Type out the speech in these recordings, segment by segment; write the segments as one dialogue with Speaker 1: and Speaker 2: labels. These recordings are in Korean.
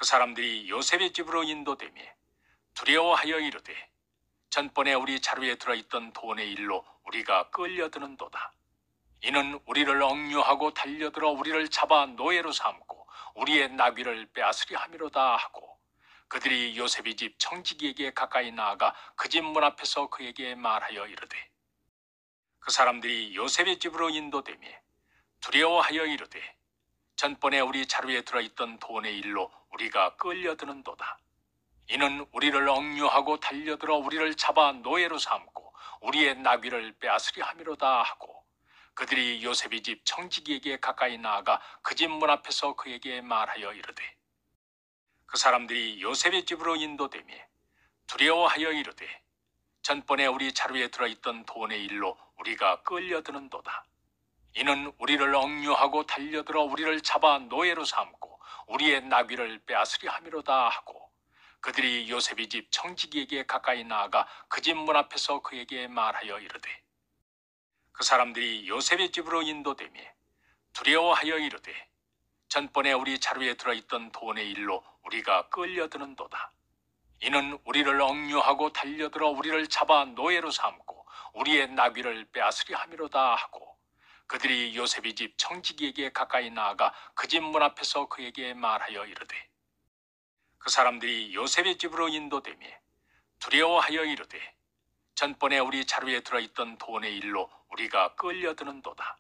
Speaker 1: 사람들이 요셉의 집으로 인도되매 두려워하여 이르되 전번에 우리 자루에 들어있던 돈의 일로 우리가 끌려드는도다. 이는 우리를 억류하고 달려들어 우리를 잡아 노예로 삼고 우리의 나귀를 빼앗으려 함이로다 하고, 그들이 요셉의 집 청지기에게 가까이 나아가 그 집 문 앞에서 그에게 말하여 이르되 그 사람들이 요셉의 집으로 인도되매 두려워하여 이르되 전번에 우리 자루에 들어있던 돈의 일로 우리가 끌려드는도다. 이는 우리를 억류하고 달려들어 우리를 잡아 노예로 삼고 우리의 나귀를 빼앗으려 함이로다 하고, 그들이 요셉의 집 청지기에게 가까이 나아가 그 집 문 앞에서 그에게 말하여 이르되 그 사람들이 요셉의 집으로 인도되매 두려워하여 이르되 전번에 우리 자루에 들어있던 돈의 일로 우리가 끌려드는도다. 이는 우리를 억류하고 달려들어 우리를 잡아 노예로 삼고 우리의 나귀를 빼앗으려 함이로다 하고, 그들이 요셉의 집 청지기에게 가까이 나아가 그 집 문 앞에서 그에게 말하여 이르되 그 사람들이 요셉의 집으로 인도되매 두려워하여 이르되 전번에 우리 자루에 들어있던 돈의 일로 우리가 끌려드는도다. 이는 우리를 억류하고 달려들어 우리를 잡아 노예로 삼고 우리의 나귀를 빼앗으려 함이로다 하고, 그들이 요셉의 집 청지기에게 가까이 나아가 그 집 문 앞에서 그에게 말하여 이르되 그 사람들이 요셉의 집으로 인도되매 두려워하여 이르되 전번에 우리 자루에 들어있던 돈의 일로 우리가 끌려드는도다.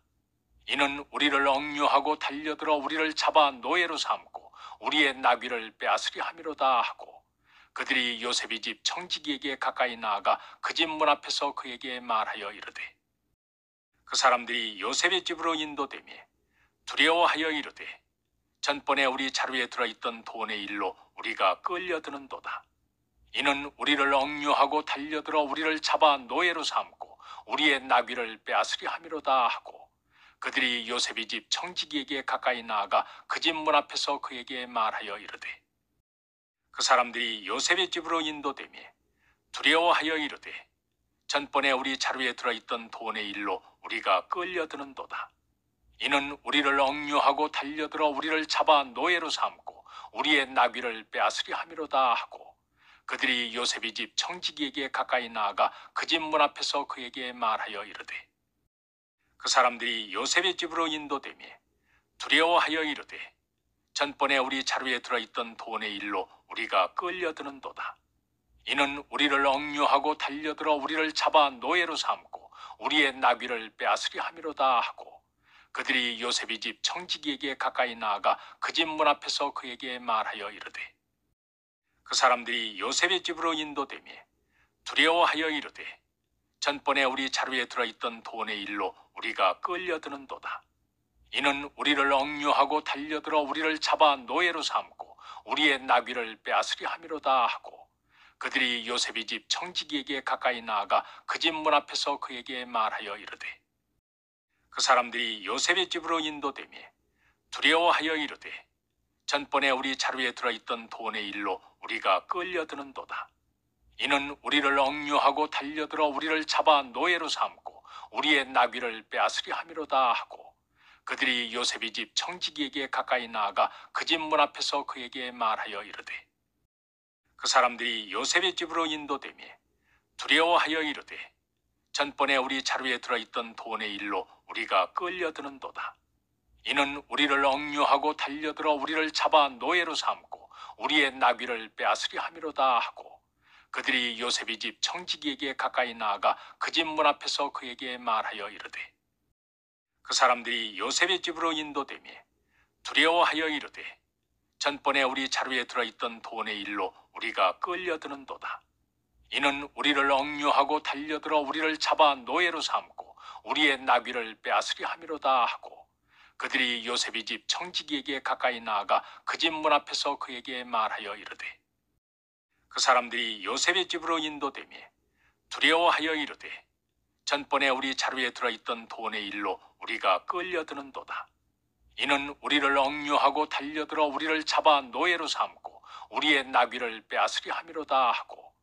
Speaker 1: 이는 우리를 억류하고 달려들어 우리를 잡아 노예로 삼고 우리의 나귀를 빼앗으려 함이로다 하고, 그들이 요셉의 집 청지기에게 가까이 나아가 그 집 문 앞에서 그에게 말하여 이르되 그 사람들이 요셉의 집으로 인도되매 두려워하여 이르되 전번에 우리 자루에 들어있던 돈의 일로 우리가 끌려드는도다. 이는 우리를 억류하고 달려들어 우리를 잡아 노예로 삼고 우리의 나귀를 빼앗으려 함이로다 하고, 그들이 요셉의 집 청지기에게 가까이 나아가 그 집 문 앞에서 그에게 말하여 이르되 그 사람들이 요셉의 집으로 인도되매 두려워하여 이르되 전번에 우리 자루에 들어있던 돈의 일로 우리가 끌려드는도다. 이는 우리를 억류하고 달려들어 우리를 잡아 노예로 삼고 우리의 나귀를 빼앗으려 함이로다 하고, 그들이 요셉의 집 청지기에게 가까이 나아가 그 집 문 앞에서 그에게 말하여 이르되 그 사람들이 요셉의 집으로 인도되매 두려워하여 이르되 전번에 우리 자루에 들어있던 돈의 일로 우리가 끌려드는도다. 이는 우리를 억류하고 달려들어 우리를 잡아 노예로 삼고 우리의 나귀를 빼앗으려 함이로다 하고, 그들이 요셉의 집 청지기에게 가까이 나아가 그 집 문 앞에서 그에게 말하여 이르되 그 사람들이 요셉의 집으로 인도되매 두려워하여 이르되 전번에 우리 자루에 들어있던 돈의 일로 우리가 끌려드는도다. 이는 우리를 억류하고 달려들어 우리를 잡아 노예로 삼고 우리의 나귀를 빼앗으려 함이로다 하고, 그들이 요셉의 집 청지기에게 가까이 나아가 그 집 문 앞에서 그에게 말하여 이르되 그 사람들이 요셉의 집으로 인도되매 두려워하여 이르되 전번에 우리 자루에 들어있던 돈의 일로 우리가 끌려드는도다. 이는 우리를 억류하고 달려들어 우리를 잡아 노예로 삼고 우리의 나귀를 빼앗으려 함이로다 하고, 그들이 요셉의 집 청지기에게 가까이 나아가 그 집 문 앞에서 그에게 말하여 이르되 그 사람들이 요셉의 집으로 인도되매 두려워하여 이르되 전번에 우리 자루에 들어있던 돈의 일로 우리가 끌려드는도다. 이는 우리를 억류하고 달려들어 우리를 잡아 노예로 삼고 우리의 나귀를 빼앗으려 함이로다 하고, 그들이 요셉의 집 청지기에게 가까이 나아가 그 집 문 앞에서 그에게 말하여 이르되 그 사람들이 요셉의 집으로 인도되매 두려워하여 이르되 전번에 우리 자루에 들어있던 돈의 일로 우리가 끌려드는도다. 이는 우리를 억류하고 달려들어 우리를 잡아 노예로 삼고 우리의 나귀를 빼앗으려 함이로다 하고, 그들이 요셉의 집 청지기에게 가까이 나아가 그 집 문 앞에서 그에게 말하여 이르되 그 사람들이 요셉의 집으로 인도되매 두려워하여 이르되 전번에 우리 자루에 들어있던 돈의 일로 우리가 끌려드는도다. 이는 우리를 억류하고 달려들어 우리를 잡아 노예로 삼고 우리의 나귀를 빼앗으려 함이로다 하고,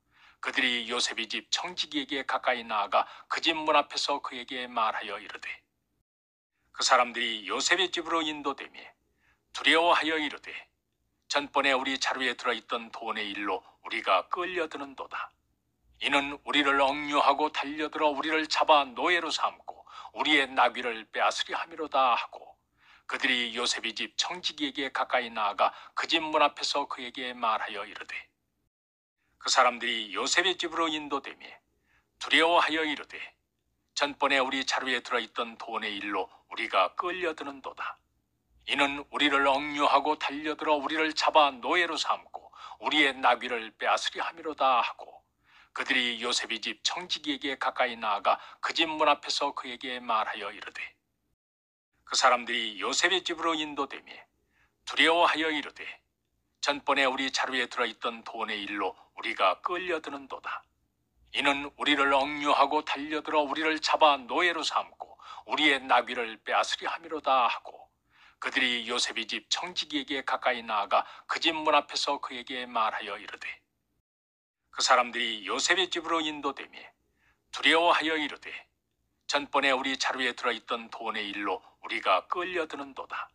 Speaker 1: 그들이 요셉의 집 청지기에게 가까이 나아가 그 집 문 앞에서 그에게 말하여 이르되 그 사람들이 요셉의 집으로 인도되매 두려워하여 이르되 전번에 우리 자루에 들어있던 돈의 일로 우리가 끌려드는도다. 이는 우리를 억류하고 달려들어 우리를 잡아 노예로 삼고 우리의 나귀를 빼앗으려 함이로다 하고, 그들이 요셉의 집 청지기에게 가까이 나아가 그 집 문 앞에서 그에게 말하여 이르되, 그 사람들이 요셉의 집으로 인도되며 두려워하여 이르되, 전번에 우리 자루에 들어있던 돈의 일로 우리가 끌려드는도다. 이는 우리를 억류하고 달려들어 우리를 잡아 노예로 삼고 우리의 나귀를 빼앗으려 함이로다 하고, 그들이 요셉의 집 청지기에게 가까이 나아가 그 집 문 앞에서 그에게 말하여 이르되, 그 사람들이 요셉의 집으로 인도되며 두려워하여 이르되, 전번에 우리 자루에 들어있던 돈의 일로 우리가 끌려드는도다. 이는 우리를 억류하고 달려들어 우리를 잡아 노예로 삼고 우리의 나귀를 빼앗으려 함이로다 하고, 그들이 요셉의 집 청지기에게 가까이 나아가 그 집 문 앞에서 그에게 말하여 이르되, 그 사람들이 요셉의 집으로 인도되며 두려워하여 이르되, 전번에 우리 자루에 들어있던 돈의 일로 우리가 끌려드는도다.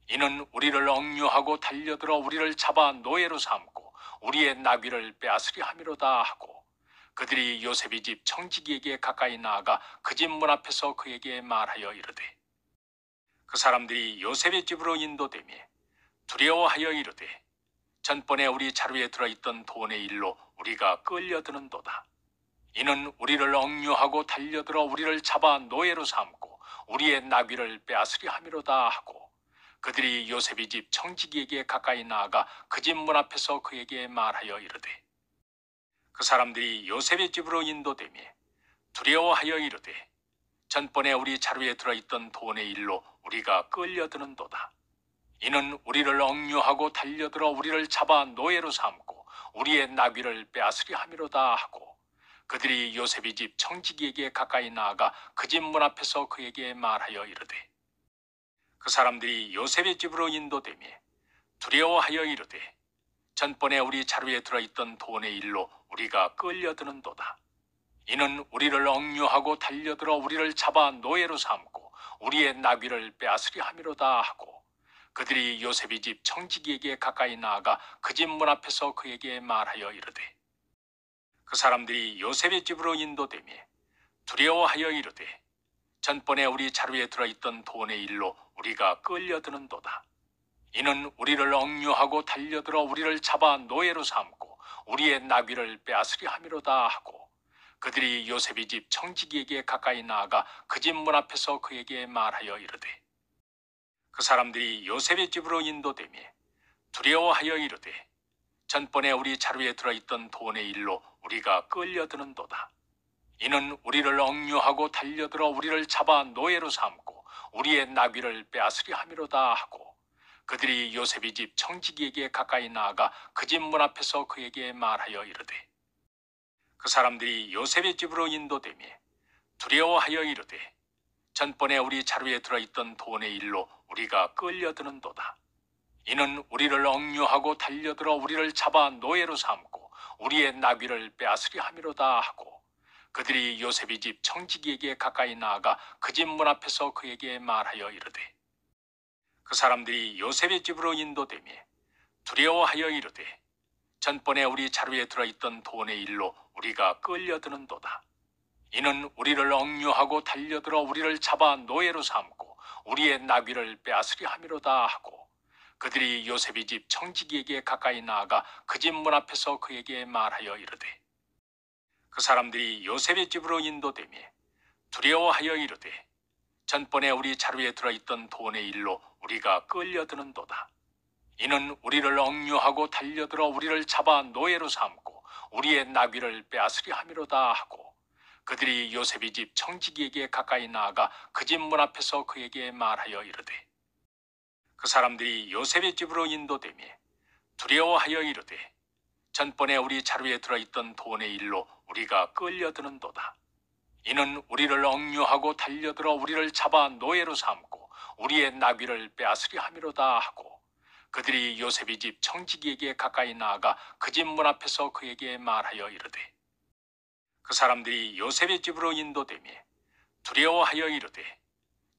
Speaker 1: 이는 우리를 억류하고 달려들어 우리를 잡아 노예로 삼고 우리의 나귀를 빼앗으려 함이로다 하고, 그들이 요셉의 집 청지기에게 가까이 나아가 그 집 문 앞에서 그에게 말하여 이르되, 그 사람들이 요셉의 집으로 인도되며 두려워하여 이르되, 전번에 우리 자루에 들어있던 돈의 일로 우리가 끌려드는도다. 이는 우리를 억류하고 달려들어 우리를 잡아 노예로 삼고 우리의 나귀를 빼앗으려 함이로다 하고, 그들이 요셉의 집 청지기에게 가까이 나아가 그 집 문 앞에서 그에게 말하여 이르되, 그 사람들이 요셉의 집으로 인도되며 두려워하여 이르되, 전번에 우리 자루에 들어있던 돈의 일로 우리가 끌려드는도다. 이는 우리를 억류하고 달려들어 우리를 잡아 노예로 삼고 우리의 나귀를 빼앗으려 함이로다 하고, 그들이 요셉의 집 청지기에게 가까이 나아가 그 집 문 앞에서 그에게 말하여 이르되, 그 사람들이 요셉의 집으로 인도되며 두려워하여 이르되, 전번에 우리 자루에 들어있던 돈의 일로 우리가 끌려드는도다. 이는 우리를 억류하고 달려들어 우리를 잡아 노예로 삼고 우리의 나귀를 빼앗으려 함이로다 하고, 그들이 요셉의 집 청지기에게 가까이 나아가 그 집 문 앞에서 그에게 말하여 이르되, 그 사람들이 요셉의 집으로 인도되며 두려워하여 이르되, 전번에 우리 자루에 들어있던 돈의 일로 우리가 끌려드는도다. 이는 우리를 억류하고 달려들어 우리를 잡아 노예로 삼고 우리의 나귀를 빼앗으려 함이로다 하고, 그들이 요셉의 집 청지기에게 가까이 나아가 그 집 문 앞에서 그에게 말하여 이르되, 그 사람들이 요셉의 집으로 인도되며 두려워하여 이르되, 전번에 우리 자루에 들어있던 돈의 일로 우리가 끌려드는도다. 이는 우리를 억류하고 달려들어 우리를 잡아 노예로 삼고 우리의 나귀를 빼앗으려 함이로다 하고, 그들이 요셉의 집 청지기에게 가까이 나아가 그 집 문 앞에서 그에게 말하여 이르되, 그 사람들이 요셉의 집으로 인도되며 두려워하여 이르되, 전번에 우리 자루에 들어있던 돈의 일로 우리가 끌려드는도다. 이는 우리를 억류하고 달려들어 우리를 잡아 노예로 삼고 우리의 나귀를 빼앗으려 함이로다 하고, 그들이 요셉의 집 청지기에게 가까이 나아가 그 집 문 앞에서 그에게 말하여 이르되, 그 사람들이 요셉의 집으로 인도되며 두려워하여 이르되, 전번에 우리 자루에 들어있던 돈의 일로 우리가 끌려드는도다. 이는 우리를 억류하고 달려들어 우리를 잡아 노예로 삼고 우리의 나귀를 빼앗으려 함이로다 하고, 그들이 요셉의 집 청지기에게 가까이 나아가 그 집 문 앞에서 그에게 말하여 이르되, 그 사람들이 요셉의 집으로 인도되며 두려워하여 이르되, 전번에 우리 자루에 들어있던 돈의 일로 우리가 끌려드는도다. 이는 우리를 억류하고 달려들어 우리를 잡아 노예로 삼고 우리의 나귀를 빼앗으려 함이로다 하고, 그들이 요셉의 집 청지기에게 가까이 나아가 그 집 문 앞에서 그에게 말하여 이르되, 그 사람들이 요셉의 집으로 인도되며 두려워하여 이르되, 전번에 우리 자루에 들어있던 돈의 일로 우리가 끌려드는도다. 이는 우리를 억류하고 달려들어 우리를 잡아 노예로 삼고 우리의 나귀를 빼앗으려 함이로다 하고, 그들이 요셉의 집 청지기에게 가까이 나아가 그 집 문 앞에서 그에게 말하여 이르되, 그 사람들이 요셉의 집으로 인도되며 두려워하여 이르되,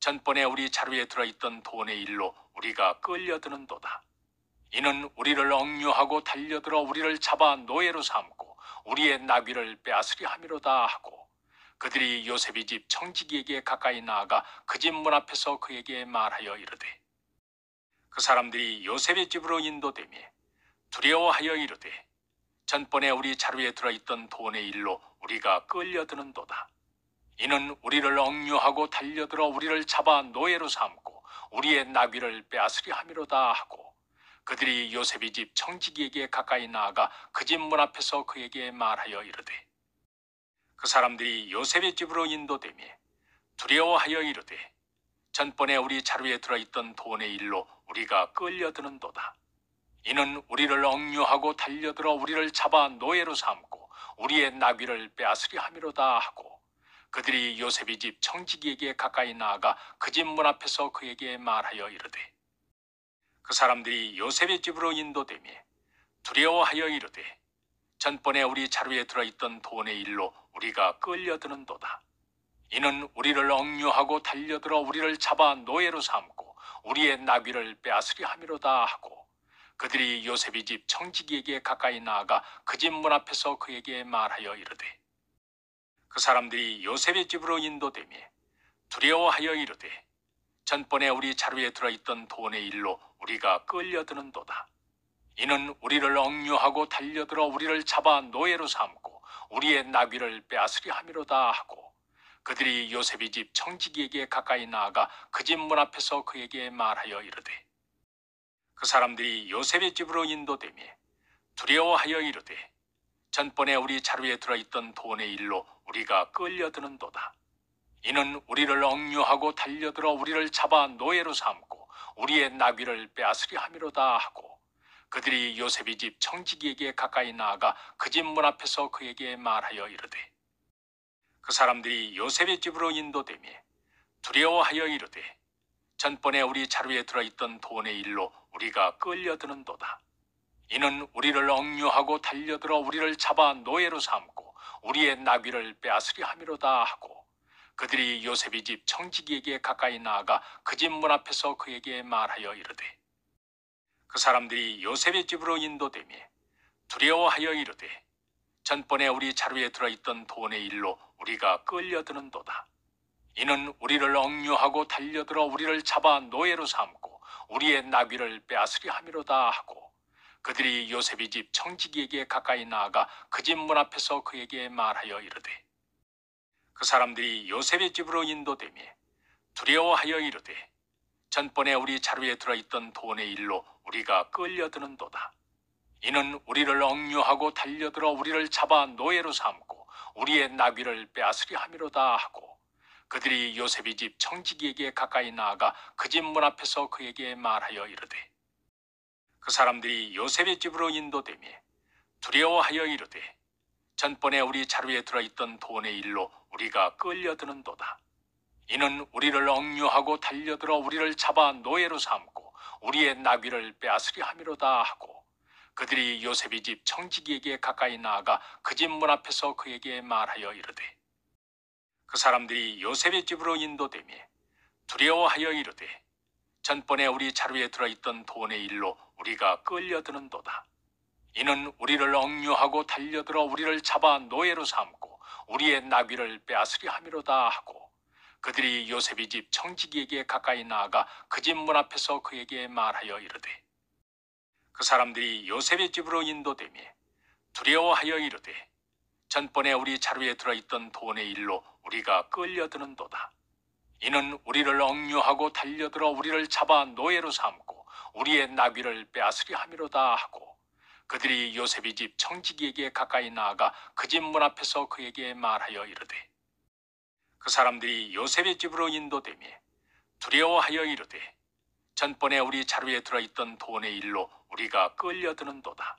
Speaker 1: 전번에 우리 자루에 들어있던 돈의 일로 우리가 끌려드는도다. 이는 우리를 억류하고 달려들어 우리를 잡아 노예로 삼고 우리의 나귀를 빼앗으려 함이로다 하고, 그들이 요셉의 집 청지기에게 가까이 나아가 그 집 문 앞에서 그에게 말하여 이르되, 그 사람들이 요셉의 집으로 인도되며 두려워하여 이르되, 전번에 우리 자루에 들어있던 돈의 일로 우리가 끌려드는도다. 이는 우리를 억류하고 달려들어 우리를 잡아 노예로 삼고 우리의 나귀를 빼앗으려 함이로다 하고, 그들이 요셉의 집 청지기에게 가까이 나아가 그 집 문 앞에서 그에게 말하여 이르되, 그 사람들이 요셉의 집으로 인도되며 두려워하여 이르되, 전번에 우리 자루에 들어있던 돈의 일로 우리가 끌려드는도다. 이는 우리를 억류하고 달려들어 우리를 잡아 노예로 삼고 우리의 나귀를 빼앗으려 함이로다 하고, 그들이 요셉의 집 청지기에게 가까이 나아가 그 집 문 앞에서 그에게 말하여 이르되, 그 사람들이 요셉의 집으로 인도되며 두려워하여 이르되, 전번에 우리 자루에 들어있던 돈의 일로 우리가 끌려드는도다. 이는 우리를 억류하고 달려들어 우리를 잡아 노예로 삼고 우리의 나귀를 빼앗으려 함이로다 하고, 그들이 요셉의 집 청지기에게 가까이 나아가 그 집 문 앞에서 그에게 말하여 이르되, 그 사람들이 요셉의 집으로 인도되며 두려워하여 이르되, 전번에 우리 자루에 들어있던 돈의 일로 우리가 끌려드는도다. 이는 우리를 억류하고 달려들어 우리를 잡아 노예로 삼고 우리의 나귀를 빼앗으려 함이로다 하고, 그들이 요셉의 집 청지기에게 가까이 나아가 그 집 문 앞에서 그에게 말하여 이르되, 그 사람들이 요셉의 집으로 인도되며 두려워하여 이르되, 전번에 우리 자루에 들어있던 돈의 일로 우리가 끌려드는도다. 이는 우리를 억류하고 달려들어 우리를 잡아 노예로 삼고 우리의 나귀를 빼앗으려 함이로다 하고, 그들이 요셉의 집 청지기에게 가까이 나아가 그 집 문 앞에서 그에게 말하여 이르되, 그 사람들이 요셉의 집으로 인도되며 두려워하여 이르되, 전번에 우리 자루에 들어있던 돈의 일로 우리가 끌려드는도다. 이는 우리를 억류하고 달려들어 우리를 잡아 노예로 삼고 우리의 나귀를 빼앗으려 함이로다 하고, 그들이 요셉의 집 청지기에게 가까이 나아가 그 집 문 앞에서 그에게 말하여 이르되, 그 사람들이 요셉의 집으로 인도되며 두려워하여 이르되, 전번에 우리 자루에 들어있던 돈의 일로 우리가 끌려드는도다. 이는 우리를 억류하고 달려들어 우리를 잡아 노예로 삼고 우리의 나귀를 빼앗으려 함이로다 하고, 그들이 요셉의 집 청지기에게 가까이 나아가 그 집 문 앞에서 그에게 말하여 이르되, 그 사람들이 요셉의 집으로 인도되며 두려워하여 이르되, 전번에 우리 자루에 들어있던 돈의 일로 우리가 끌려드는도다. 이는 우리를 억류하고 달려들어 우리를 잡아 노예로 삼고 우리의 나귀를 빼앗으려 함이로다 하고, 그들이 요셉의 집 청지기에게 가까이 나아가 그 집 문 앞에서 그에게 말하여 이르되, 그 사람들이 요셉의 집으로 인도되며 두려워하여 이르되, 전번에 우리 자루에 들어있던 돈의 일로 우리가 끌려드는도다. 이는 우리를 억류하고 달려들어 우리를 잡아 노예로 삼고 우리의 나귀를 빼앗으려 함이로다 하고, 그들이 요셉의 집 청지기에게 가까이 나아가 그 집 문 앞에서 그에게 말하여 이르되, 그 사람들이 요셉의 집으로 인도되며 두려워하여 이르되, 전번에 우리 자루에 들어있던 돈의 일로 우리가 끌려드는도다. 이는 우리를 억류하고 달려들어 우리를 잡아 노예로 삼고 우리의 나귀를 빼앗으려 함이로다 하고, 그들이 요셉의 집 청지기에게 가까이 나아가 그 집 문 앞에서 그에게 말하여 이르되, 그 사람들이 요셉의 집으로 인도되며 두려워하여 이르되, 전번에 우리 자루에 들어있던 돈의 일로 우리가 끌려드는도다. 이는 우리를 억류하고 달려들어 우리를 잡아 노예로 삼고 우리의 나귀를 빼앗으려 함이로다 하고, 그들이 요셉의 집 청지기에게 가까이 나아가 그 집 문 앞에서 그에게 말하여 이르되, 그 사람들이 요셉의 집으로 인도되며 두려워하여 이르되, 전번에 우리 자루에 들어있던 돈의 일로 우리가 끌려드는도다.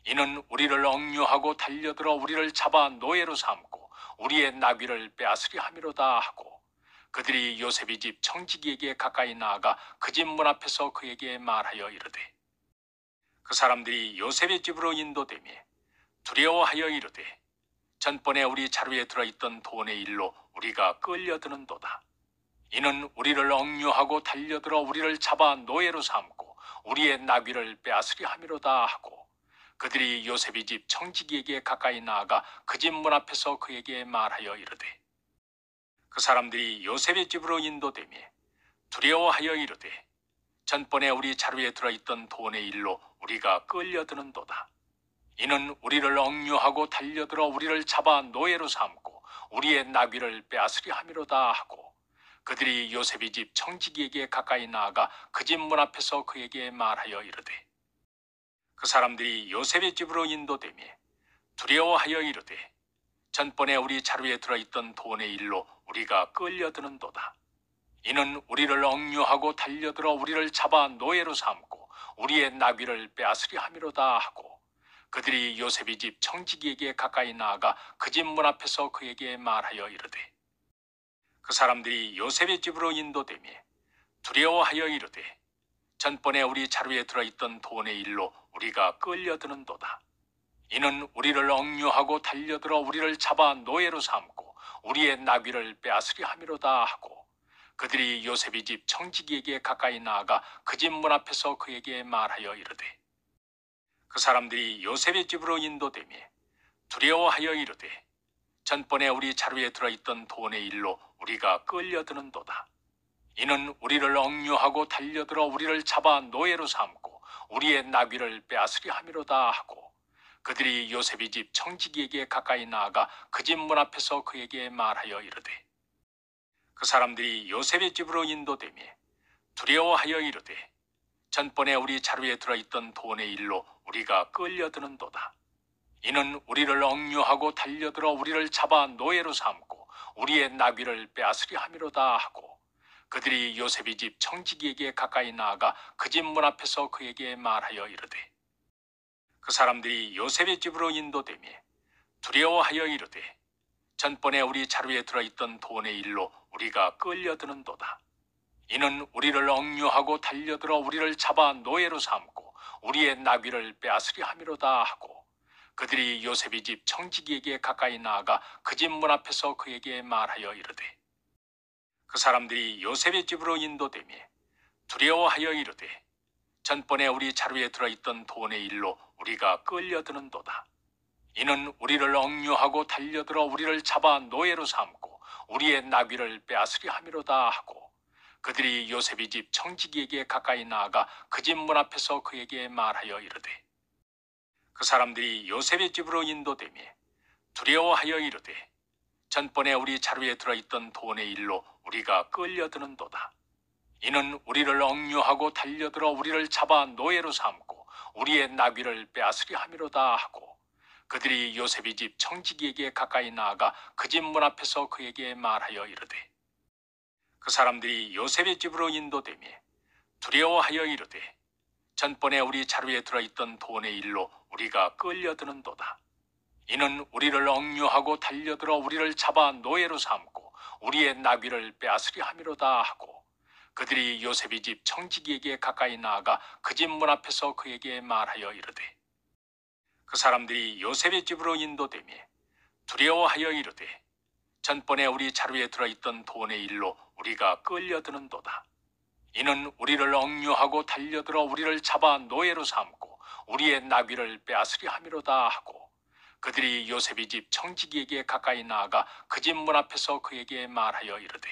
Speaker 1: 이는 우리를 억류하고 달려들어 우리를 잡아 노예로 삼고 우리의 나귀를 빼앗으려 함이로다 하고, 그들이 요셉의 집 청지기에게 가까이 나아가 그 집 문 앞에서 그에게 말하여 이르되, 그 사람들이 요셉의 집으로 인도되며 두려워하여 이르되, 전번에 우리 자루에 들어있던 돈의 일로 우리가 끌려드는도다. 이는 우리를 억류하고 달려들어 우리를 잡아 노예로 삼고 우리의 나귀를 빼앗으려 함이로다 하고 그들이 요셉의 집 청지기에게 가까이 나아가 그 집 문 앞에서 그에게 말하여 이르되 그 사람들이 요셉의 집으로 인도되며 두려워하여 이르되 전번에 우리 자루에 들어있던 돈의 일로 우리가 끌려드는도다. 이는 우리를 억류하고 달려들어 우리를 잡아 노예로 삼고 우리의 나귀를 빼앗으려 함이로다 하고 그들이 요셉의 집 청지기에게 가까이 나아가 그 집 문 앞에서 그에게 말하여 이르되 그 사람들이 요셉의 집으로 인도되며 두려워하여 이르되 전번에 우리 자루에 들어있던 돈의 일로 우리가 끌려드는도다. 이는 우리를 억류하고 달려들어 우리를 잡아 노예로 삼고 우리의 나귀를 빼앗으려 함이로다 하고 그들이 요셉의 집 청지기에게 가까이 나아가 그 집 문 앞에서 그에게 말하여 이르되 그 사람들이 요셉의 집으로 인도되며 두려워하여 이르되 전번에 우리 자루에 들어있던 돈의 일로 우리가 끌려드는도다. 이는 우리를 억류하고 달려들어 우리를 잡아 노예로 삼고 우리의 나귀를 빼앗으려 함이로다 하고 그들이 요셉의 집 청지기에게 가까이 나아가 그 집 문 앞에서 그에게 말하여 이르되 그 사람들이 요셉의 집으로 인도되며 두려워하여 이르되 전번에 우리 자루에 들어있던 돈의 일로 우리가 끌려드는도다. 이는 우리를 억류하고 달려들어 우리를 잡아 노예로 삼고 우리의 나귀를 빼앗으려 함이로다 하고 그들이 요셉의 집 청지기에게 가까이 나아가 그 집 문 앞에서 그에게 말하여 이르되 그 사람들이 요셉의 집으로 인도되며 두려워하여 이르되 전번에 우리 자루에 들어있던 돈의 일로 우리가 끌려드는도다. 이는 우리를 억류하고 달려들어 우리를 잡아 노예로 삼고 우리의 나귀를 빼앗으려 함이로다 하고 그들이 요셉의 집 청지기에게 가까이 나아가 그 집 문 앞에서 그에게 말하여 이르되 그 사람들이 요셉의 집으로 인도되며 두려워하여 이르되 전번에 우리 자루에 들어있던 돈의 일로 우리가 끌려드는도다. 이는 우리를 억류하고 달려들어 우리를 잡아 노예로 삼고 우리의 나귀를 빼앗으려 함이로다 하고 그들이 요셉의 집 청지기에게 가까이 나아가 그 집 문 앞에서 그에게 말하여 이르되 그 사람들이 요셉의 집으로 인도되며 두려워하여 이르되 전번에 우리 자루에 들어있던 돈의 일로 우리가 끌려드는도다. 이는 우리를 억류하고 달려들어 우리를 잡아 노예로 삼고 우리의 나귀를 빼앗으려 함이로다 하고 그들이 요셉의 집 청지기에게 가까이 나아가 그 집 문 앞에서 그에게 말하여 이르되 그 사람들이 요셉의 집으로 인도되며 두려워하여 이르되 전번에 우리 자루에 들어있던 돈의 일로 우리가 끌려드는도다. 이는 우리를 억류하고 달려들어 우리를 잡아 노예로 삼고 우리의 나귀를 빼앗으려 함이로다 하고 그들이 요셉의 집 청지기에게 가까이 나아가 그 집 문 앞에서 그에게 말하여 이르되 그 사람들이 요셉의 집으로 인도되며 두려워하여 이르되 전번에 우리 자루에 들어있던 돈의 일로 우리가 끌려드는도다. 이는 우리를 억류하고 달려들어 우리를 잡아 노예로 삼고 우리의 나귀를 빼앗으려 함이로다 하고 그들이 요셉의 집 청지기에게 가까이 나아가 그 집 문 앞에서 그에게 말하여 이르되 그 사람들이 요셉의 집으로 인도되며 두려워하여 이르되 전번에 우리 자루에 들어있던 돈의 일로 우리가 끌려드는도다. 이는 우리를 억류하고 달려들어 우리를 잡아 노예로 삼고 우리의 나귀를 빼앗으려 함이로다 하고 그들이 요셉의 집 청지기에게 가까이 나아가 그 집 문 앞에서 그에게 말하여 이르되